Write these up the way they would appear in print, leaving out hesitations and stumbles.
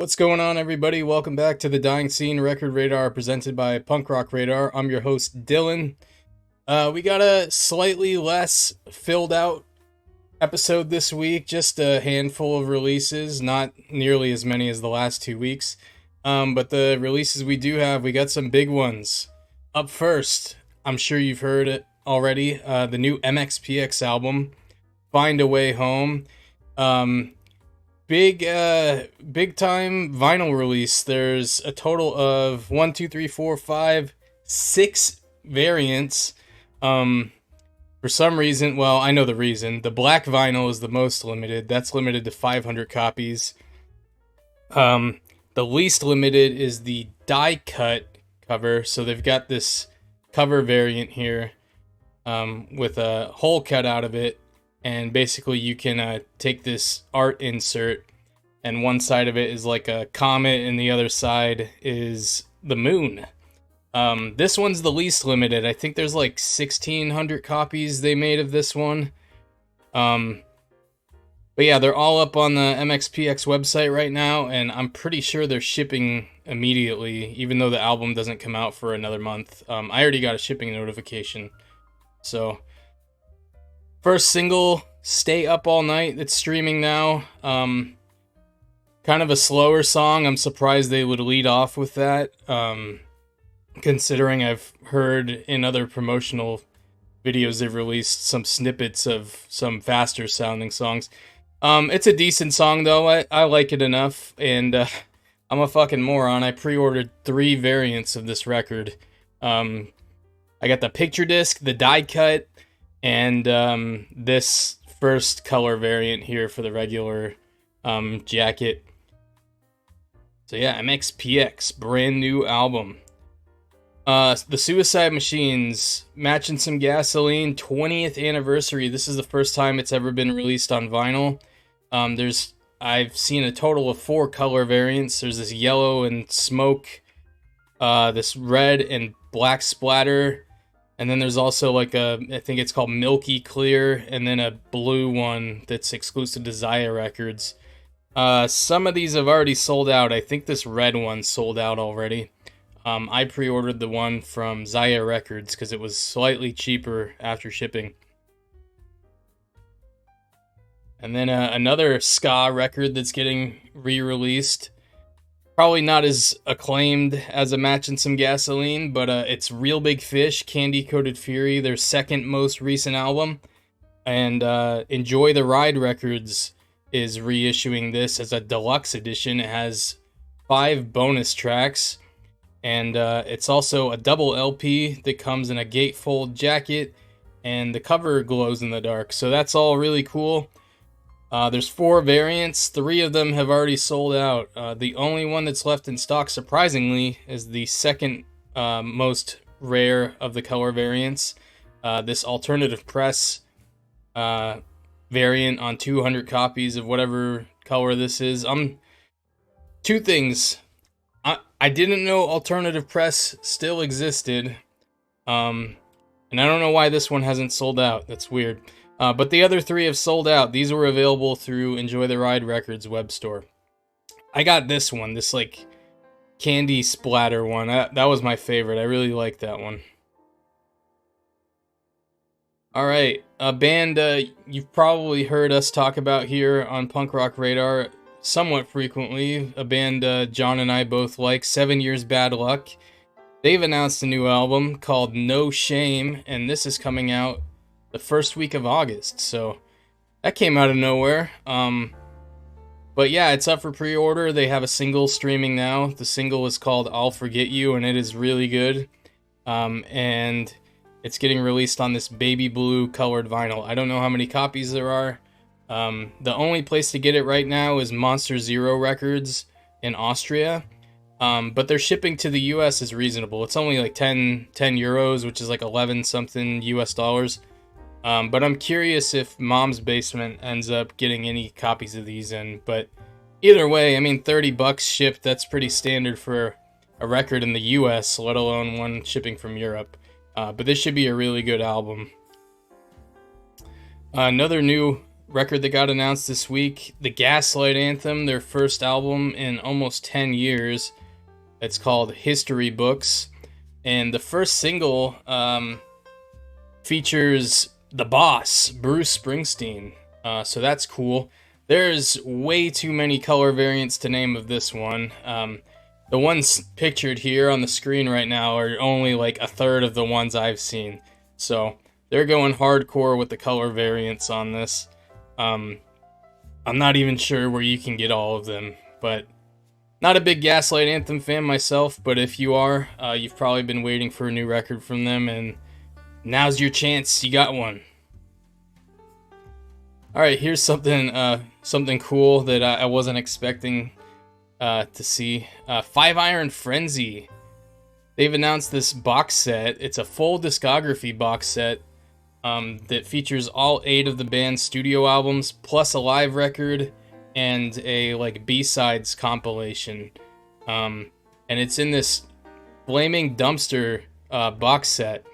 What's going on, everybody? Welcome back to the Dying Scene Record Radar presented by Punk Rock Radar. I'm your host, Dylan. We got a slightly less filled out episode this week, just a handful of releases, not nearly as many as the last 2 weeks. But the releases we do have, we got some big ones. Up first, I'm sure you've heard it already, the new MxPx album, Find a Way Home. Big time vinyl release. There's a total of 6 variants. For some reason, well, I know the reason. The black vinyl is the most limited. That's limited to 500 copies. The least limited is the die cut cover. So they've got this cover variant here, with a hole cut out of it. And basically you can take this art insert, and one side of it is like a comet and the other side is the moon. This one's the least limited. I think there's like 1,600 copies they made of this one. But yeah, they're all up on the MxPx website right now, and I'm pretty sure they're shipping immediately, even though the album doesn't come out for another month. I already got a shipping notification. So first single, Stay Up All Night, that's streaming now. Kind of a slower song. I'm surprised they would lead off with that, considering I've heard in other promotional videos they've released some snippets of some faster sounding songs. It's a decent song though. I like it enough, and I'm a fucking moron. I pre-ordered 3 variants of this record. I got the picture disc, the die cut, and this first color variant here for the regular jacket. So yeah, MxPx, brand new album. The Suicide Machines, Matching Some Gasoline, 20th anniversary. This is the first time it's ever been released on vinyl. I've seen a total of 4 color variants. There's this yellow and smoke, this red and black splatter, and then there's also like I think it's called Milky Clear, and then a blue one that's exclusive to Zaya Records. Some of these have already sold out. I think this red one sold out already. I pre-ordered the one from Zaya Records because it was slightly cheaper after shipping. And then another ska record that's getting re-released. Probably not as acclaimed as a Matching Some Gasoline, but it's Real Big Fish, Candy Coated Fury, their second most recent album. And Enjoy the Ride Records is reissuing this as a deluxe edition. It has 5 bonus tracks, and it's also a double LP that comes in a gatefold jacket, and the cover glows in the dark. So that's all really cool. There's 4 variants. 3 of them have already sold out. The only one that's left in stock, surprisingly, is the second most rare of the color variants. This alternative press variant on 200 copies of whatever color this is. 2 things. I didn't know alternative press still existed. And I don't know why this one hasn't sold out. That's weird. But the other 3 have sold out. These were available through Enjoy the Ride Records web store. I got this one, this like candy splatter one. That was my favorite. I really liked that one. Alright, a band you've probably heard us talk about here on Punk Rock Radar somewhat frequently. A band John and I both like, 7 Years Bad Luck. They've announced a new album called No Shame, and this is coming out the first week of August, so that came out of nowhere. But yeah, it's up for pre-order. They have a single streaming now. The single is called I'll Forget You, and it is really good. And it's getting released on this baby blue colored vinyl. I don't know how many copies there are. The only place to get it right now is Monster Zero Records in Austria. But their shipping to the US is reasonable. It's only like 10 euros, which is like 11 something US dollars. But I'm curious if Mom's Basement ends up getting any copies of these in. But either way, I mean, $30 shipped, that's pretty standard for a record in the US, let alone one shipping from Europe. But this should be a really good album. Another new record that got announced this week, the Gaslight Anthem, their first album in almost 10 years. It's called History Books, and the first single features the boss, Bruce Springsteen. So that's cool. There's way too many color variants to name of this one. The ones pictured here on the screen right now are only like a third of the ones I've seen. So they're going hardcore with the color variants on this. I'm not even sure where you can get all of them, but not a big Gaslight Anthem fan myself, but if you are, you've probably been waiting for a new record from them, and now's your chance. You got one. All right, here's something cool that I wasn't expecting to see. Five Iron Frenzy. They've announced this box set. It's a full discography box set that features all 8 of the band's studio albums, plus a live record and a like B-sides compilation. And it's in this Flaming Dumpster box set.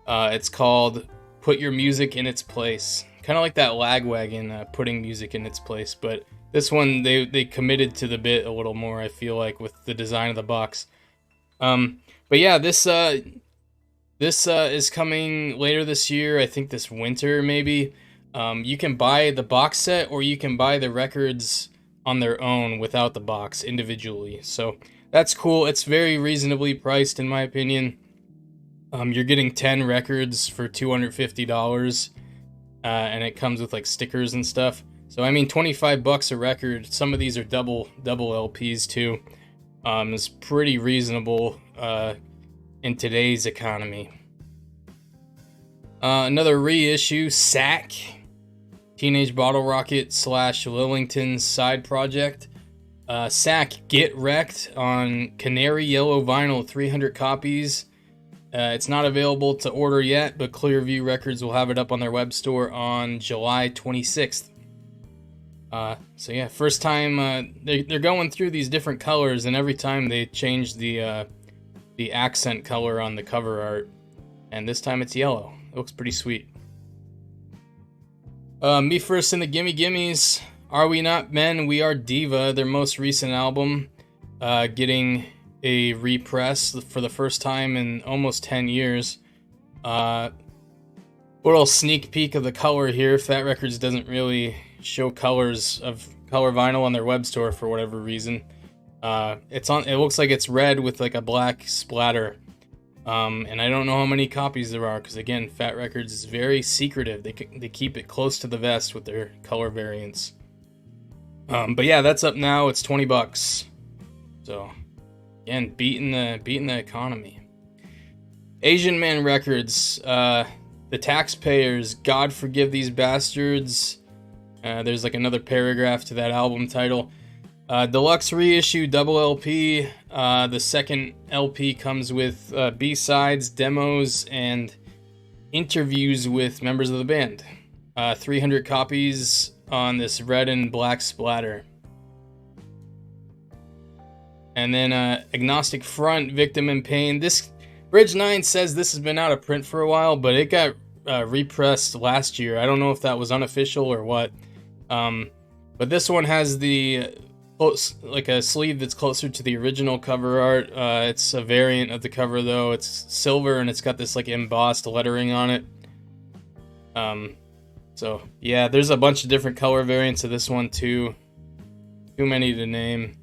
It's called Put Your Music in Its Place. Kind of like that Lagwagon, putting music in its place, but this one they committed to the bit a little more, I feel like, with the design of the box. But yeah, this is coming later this year. I think this winter maybe. You can buy the box set, or you can buy the records on their own without the box individually. So that's cool. It's very reasonably priced in my opinion. You're getting 10 records for $250. And it comes with like stickers and stuff. So I mean, $25 a record. Some of these are double LPs too. Is pretty reasonable in today's economy. Another reissue, Sack, Teenage Bottle Rocket / Lillington's side project. Sack Get Wrecked on Canary Yellow vinyl, 300 copies. It's not available to order yet, but Clearview Records will have it up on their web store on July 26th. So yeah, first time they're going through these different colors, and every time they change the accent color on the cover art, and this time it's yellow. It looks pretty sweet. Me First and the Gimme Gimmies, Are We Not Men, We Are Diva, their most recent album, getting a repress for the first time in almost 10 years. Little sneak peek of the color here. Fat Records doesn't really show colors of color vinyl on their web store for whatever reason. It looks like it's red with like a black splatter. And I don't know how many copies there are, because again, Fat Records is very secretive. They keep it close to the vest with their color variants. But yeah, that's up now. It's $20. So again, beating the economy. Asian Man Records, The Taxpayers, God Forgive These Bastards. There's like another paragraph to that album title. Deluxe reissue, double LP. The second LP comes with B-sides, demos, and interviews with members of the band. 300 copies on this red and black splatter. And then Agnostic Front, Victim in Pain. This Bridge 9 says this has been out of print for a while, but it got repressed last year. I don't know if that was unofficial or what. But this one has like a sleeve that's closer to the original cover art. It's a variant of the cover though. It's silver and it's got this like embossed lettering on it. So yeah, there's a bunch of different color variants of this one too. Too many to name.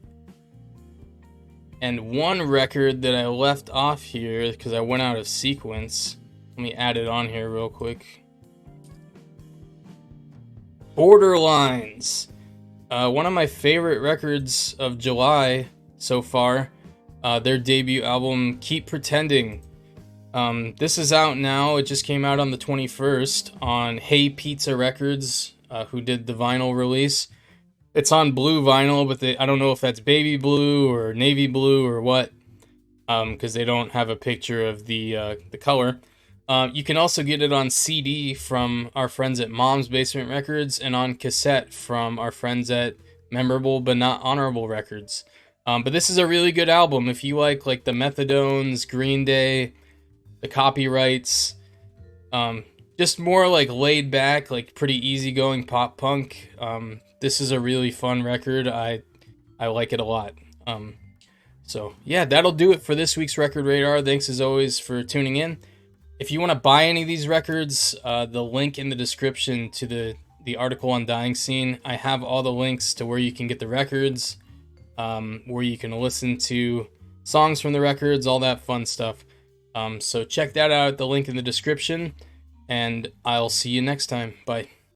And one record that I left off here because I went out of sequence. Let me add it on here real quick. Borderlines. One of my favorite records of July so far. Their debut album, Keep Pretending. This is out now. It just came out on the 21st on Hey Pizza Records, who did the vinyl release. It's on blue vinyl, but I don't know if that's baby blue or navy blue or what, because they don't have a picture of the color. You can also get it on CD from our friends at Mom's Basement Records and on cassette from our friends at Memorable But Not Honorable Records. But this is a really good album. If you like the Methadones, Green Day, the Copyrights, just more like laid back, like pretty easygoing pop punk. This is a really fun record. I like it a lot. So yeah, that'll do it for this week's Record Radar. Thanks as always for tuning in. If you want to buy any of these records, the link in the description to the article on Dying Scene, I have all the links to where you can get the records, where you can listen to songs from the records, all that fun stuff. So check that out at the link in the description, and I'll see you next time. Bye.